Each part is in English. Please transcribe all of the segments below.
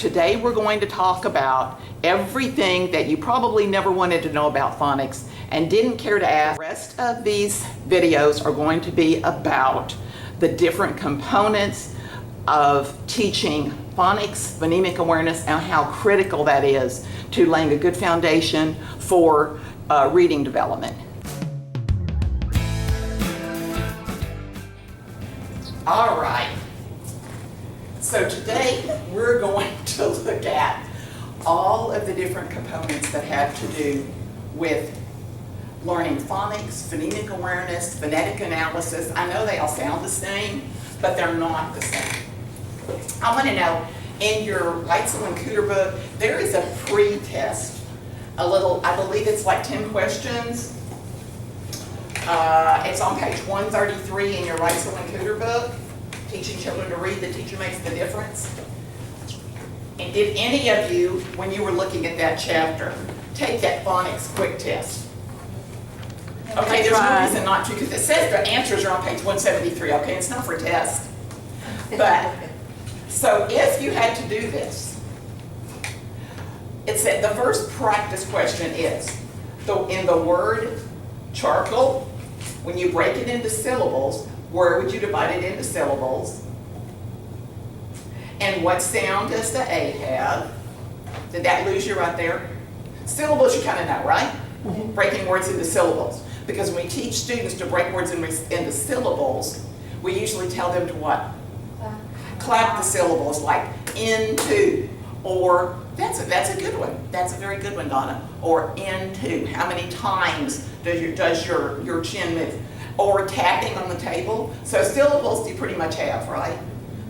Today we're going to talk about everything that you probably never wanted to know about phonics and didn't care to ask. The rest of these videos are going to be about the different components of teaching phonics, phonemic awareness, and how critical that is to laying a good foundation for reading development. All right. So today we're going to look at all of the different components that have to do with learning phonics, phonemic awareness, phonetic analysis. I know they all sound the same, but they're not the same. I want to know, in your Weitzel and Cooter book, there is a pre-test, I believe it's like 10 questions. It's on page 133 in your Weitzel and Cooter book. Teaching children to read, the teacher makes the difference. And did any of you, when you were looking at that chapter, take that phonics quick test? Okay, there's no reason not to, because it says the answers are on page 173, okay? It's not for a test. But, so if you had to do this, it said the first practice question is, in the word charcoal, when you break it into syllables, where would you divide it into syllables? And what sound does the A have? Did that lose you right there? Syllables you kind of know, right? Mm-hmm. Breaking words into syllables. Because when we teach students to break words into syllables, we usually tell them to what? Clap the syllables, like into, or that's a good one. That's a very good one, Donna. Or into. How many times does your chin move? Or tapping on the table. So syllables you pretty much have, right?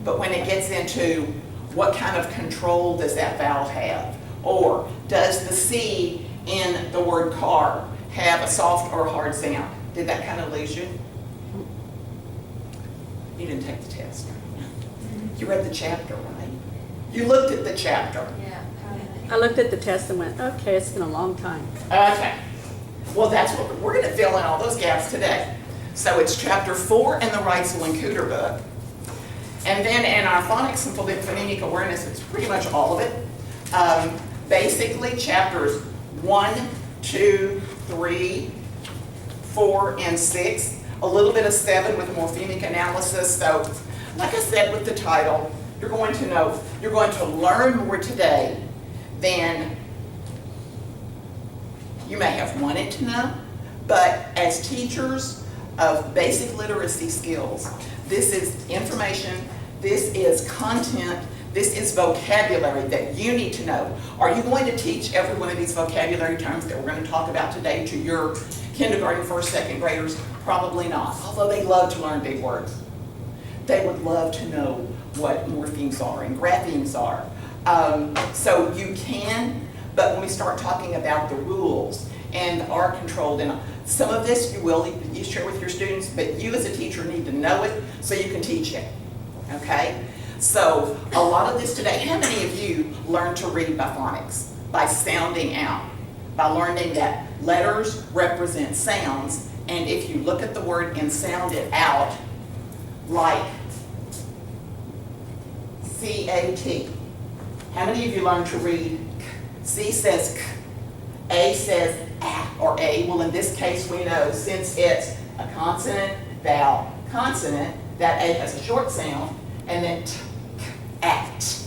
But when it gets into what kind of control does that vowel have? Or does the C in the word car have a soft or hard sound? Did that kind of lose you? You didn't take the test. You read the chapter, right? You looked at the chapter. Yeah. I looked at the test and went, okay, it's been a long time. Okay. Well, that's what we're going to fill in all those gaps today. So it's chapter 4 in the Weitzel and Cooter book. And then in our phonics and phonemic awareness, it's pretty much all of it. Basically, chapters 1, 2, 3, 4, and 6. A little bit of 7 with morphemic analysis. So, like I said with the title, you're going to learn more today than you may have wanted to know. But as teachers of basic literacy skills, this is information, this is content, this is vocabulary that you need to know. Are you going to teach every one of these vocabulary terms that we're going to talk about today to your kindergarten, first, second graders? Probably not, although they love to learn big words. They would love to know what morphemes are and graphemes are. So you can, but when we start talking about the rules and are controlled, and some of this you share with your students, but you as a teacher need to know it so you can teach it, okay? So a lot of this today, how many of you learn to read by phonics? By sounding out, by learning that letters represent sounds, and if you look at the word and sound it out, like C-A-T. How many of you learn to read? C says K, A says A or A. Well, in this case, we know since it's a consonant, vowel, consonant, that A has a short sound, and then T, K, at,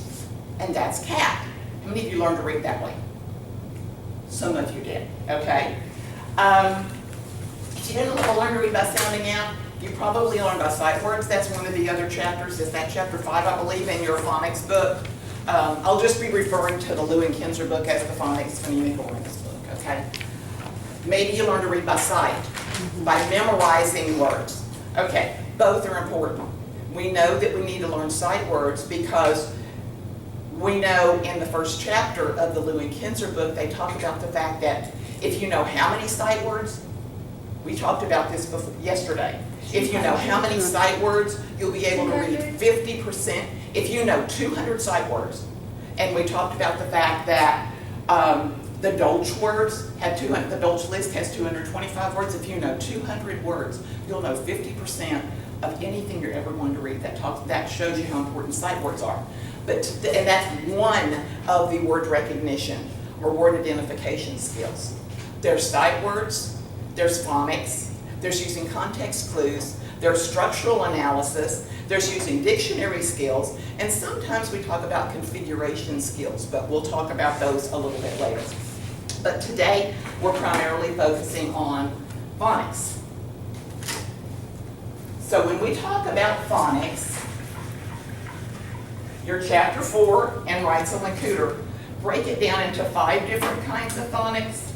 and that's cat. How many of you learned to read that way? Some of you did, okay? If you didn't learn to read by sounding out, you probably learned by sight words. That's one of the other chapters. Is that chapter 5, I believe, in your phonics book? I'll just be referring to the Lewin Kinzer book as the phonics phonemic awareness book, okay? Maybe you learn to read by sight, by memorizing words. Okay, both are important. We know that we need to learn sight words because we know in the first chapter of the Lewin Kinzer book, they talk about the fact that if you know how many sight words, we talked about this yesterday. If you know how many sight words, you'll be able to read 50%. If you know 200 sight words, and we talked about the fact that the Dolch words have the Dolch list has 225 words. If you know 200 words, you'll know 50% of anything you're ever going to read. That shows you how important sight words are. And that's one of the word recognition or word identification skills. There's sight words, there's phonics, there's using context clues, there's structural analysis, there's using dictionary skills, and sometimes we talk about configuration skills, but we'll talk about those a little bit later. But today, we're primarily focusing on phonics. So when we talk about phonics, your chapter 4 and Reitzel and Cooter break it down into 5 different kinds of phonics.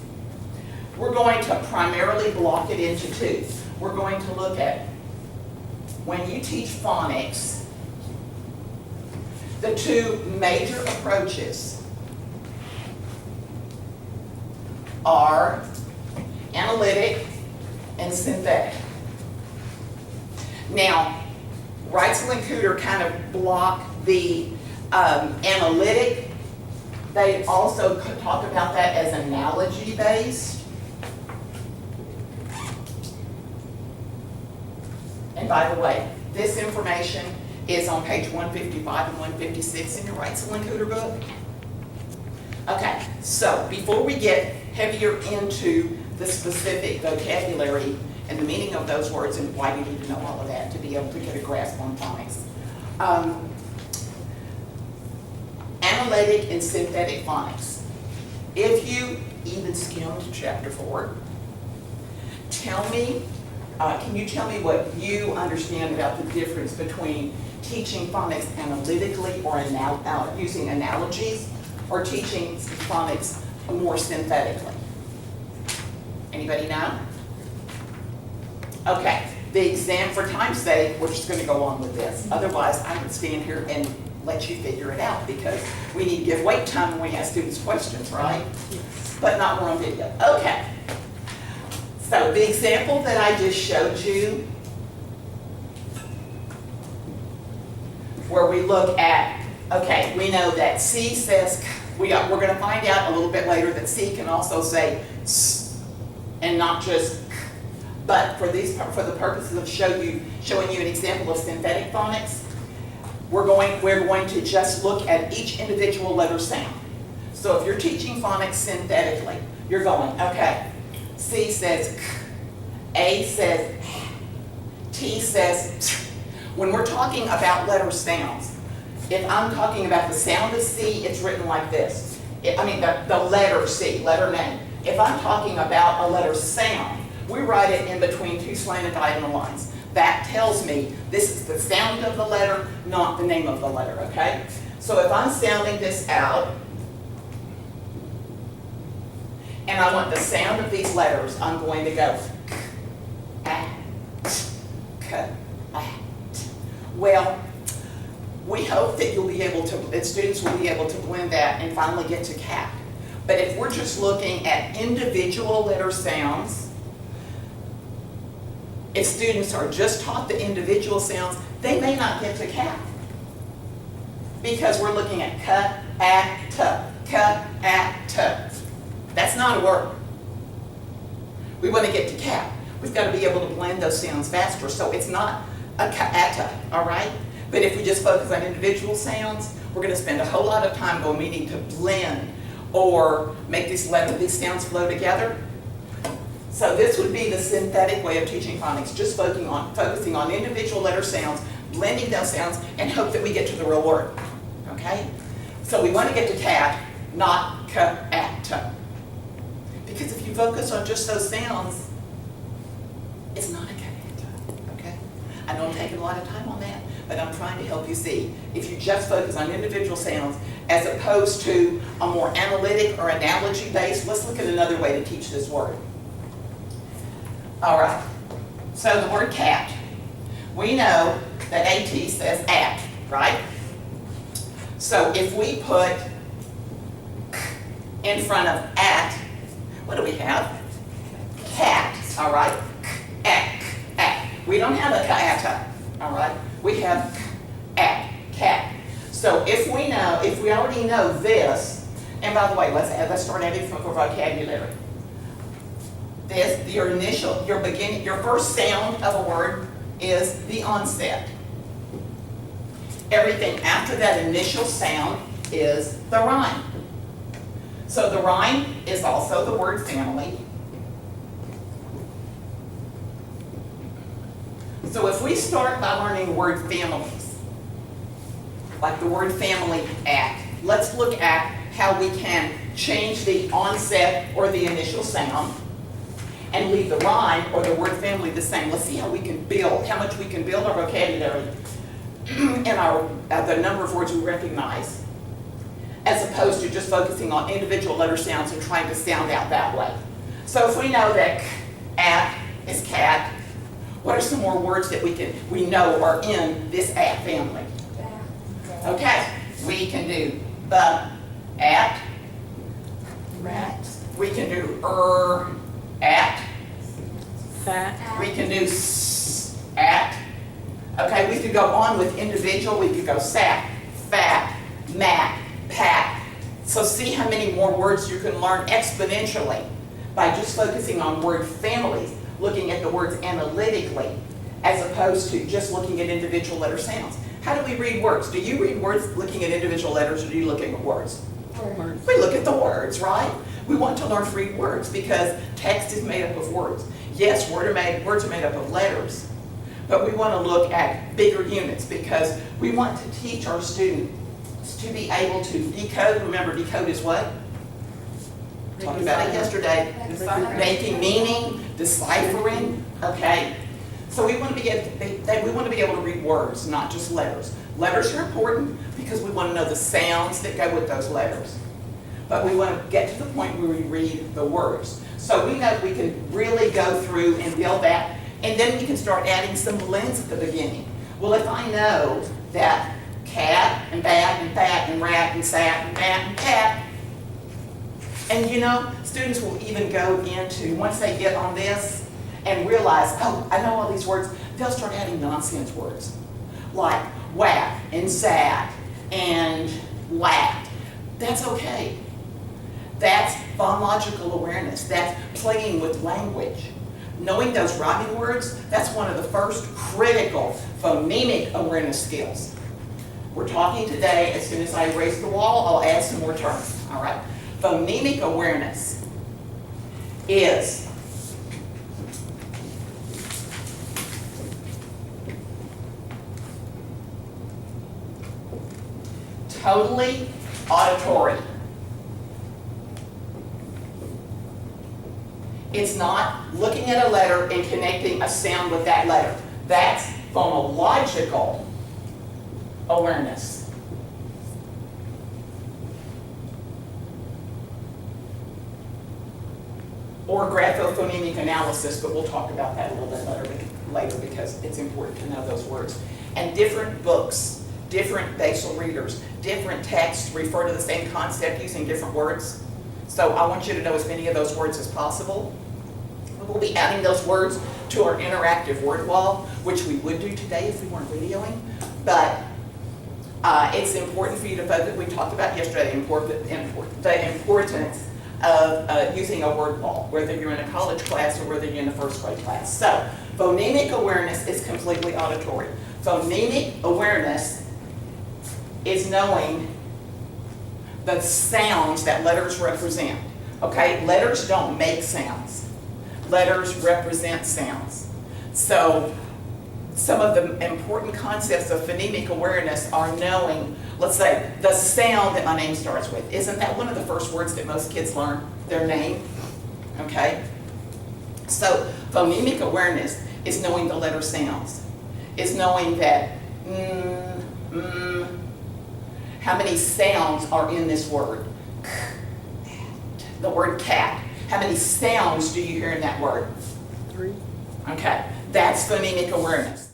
We're going to primarily block it into 2. We're going to look at when you teach phonics, the 2 major approaches are analytic and synthetic. Now, Reitzel and Cooter kind of block the analytic. They also talk about that as analogy-based. And by the way, this information is on page 155 and 156 in your Reitzel and Cooter book. Okay, so before we get heavier into the specific vocabulary and the meaning of those words and why you need to know all of that to be able to get a grasp on phonics. Analytic and synthetic phonics. If you even skimmed chapter 4, can you tell me what you understand about the difference between teaching phonics analytically or using analogies, or teaching phonics more synthetically? Anybody know? Okay, the exam, for time's sake, we're just going to go on with this. Otherwise, I would stand here and let you figure it out, because we need to give wait time when we ask students questions, right? But not more on video. Okay. So the example that I just showed you, where we look at, okay, we know that C says, we're going to find out a little bit later that C can also say S and not just K. But for the purposes of showing you an example of synthetic phonics, we're going to just look at each individual letter sound. So if you're teaching phonics synthetically, you're going, okay, C says K, A says H, T says T. When we're talking about letter sounds, if I'm talking about the sound of C, it's written like this. The letter C, letter name. If I'm talking about a letter sound, we write it in between 2 slanted diagonal lines. That tells me this is the sound of the letter, not the name of the letter, okay? So if I'm sounding this out, and I want the sound of these letters, I'm going to go k, a, t, k, a, t. Well, we hope that students will be able to blend that and finally get to cat. But if we're just looking at individual letter sounds, if students are just taught the individual sounds, they may not get to cat. Because we're looking at k, a, t, k, a, t. That's not a word. We want to get to cat. We've got to be able to blend those sounds faster. So it's not a ka-ata, all right? But if we just focus on individual sounds, we're going to spend a whole lot of time going, we need to blend or make these sounds flow together. So this would be the synthetic way of teaching phonics, just focusing on individual letter sounds, blending those sounds, and hope that we get to the real word, okay? So we want to get to cat, not ka-ata. Because if you focus on just those sounds, it's not a ka-ata, okay? I know I'm taking a lot of time on that, but I'm trying to help you see. If you just focus on individual sounds, as opposed to a more analytic or analogy-based, let's look at another way to teach this word. All right, so the word cat. We know that AT says at, right? So if we put in front of at, what do we have? Cat, all right? At. We don't have a ka-ata, all right? We have at, cat. So if we already know this, and by the way, let's start adding for vocabulary. Your first sound of a word is the onset. Everything after that initial sound is the rhyme. So the rhyme is also the word family. So if we start by learning word families, like the word family at, let's look at how we can change the onset or the initial sound and leave the rhyme or the word family the same. Let's see how we can build, how much we can build our vocabulary and the number of words we recognize, as opposed to just focusing on individual letter sounds and trying to sound out that way. So if we know that at is cat, what are some more words that we know are in this at family? Okay, we can do at, Rat. we can do at, Fat. we can do at. Okay, we could go on with individual, we could go sat, fat, mat, pat. So see how many more words you can learn exponentially by just focusing on word families, looking at the words analytically, as opposed to just looking at individual letter sounds. How do we read words? Do you read words looking at individual letters, or do you look at words? Words. We look at the words, right? We want to learn to read words because text is made up of words. Yes, words are made up of letters, but we want to look at bigger units because we want to teach our students to be able to decode. Remember, decode is what? Talked about it yesterday. Making meaning, deciphering, okay? So we want to be able to read words, not just letters. Letters are important because we want to know the sounds that go with those letters. But we want to get to the point where we read the words. So we know we can really go through and build that, and then we can start adding some blends at the beginning. Well, if I know that cat and bat and fat and rat and sat and mat and cat, and you know, students will even go into, once they get on this and realize, oh, I know all these words, they'll start adding nonsense words like whack and sat and laughed. That's okay. That's phonological awareness. That's playing with language. Knowing those rhyming words, that's one of the first critical phonemic awareness skills. We're talking today, as soon as I erase the wall, I'll add some more terms, all right? Phonemic awareness is totally auditory. It's not looking at a letter and connecting a sound with that letter. That's phonological awareness. Or graphophonemic analysis, but we'll talk about that a little bit later because it's important to know those words. And different books, different basal readers, different texts refer to the same concept using different words. So I want you to know as many of those words as possible. We'll be adding those words to our interactive word wall, which we would do today if we weren't videoing. But it's important for you to focus. We talked about yesterday the importance of using a word wall, whether you're in a college class or whether you're in a first grade class. So phonemic awareness is completely auditory. Phonemic awareness is knowing the sounds that letters represent. Okay, letters don't make sounds. Letters represent sounds. So some of the important concepts of phonemic awareness are knowing, let's say, the sound that my name starts with. Isn't that one of the first words that most kids learn? Their name, okay? So phonemic awareness is knowing the letter sounds. Is knowing that, how many sounds are in this word? The word cat. How many sounds do you hear in that word? 3. Okay, that's phonemic awareness.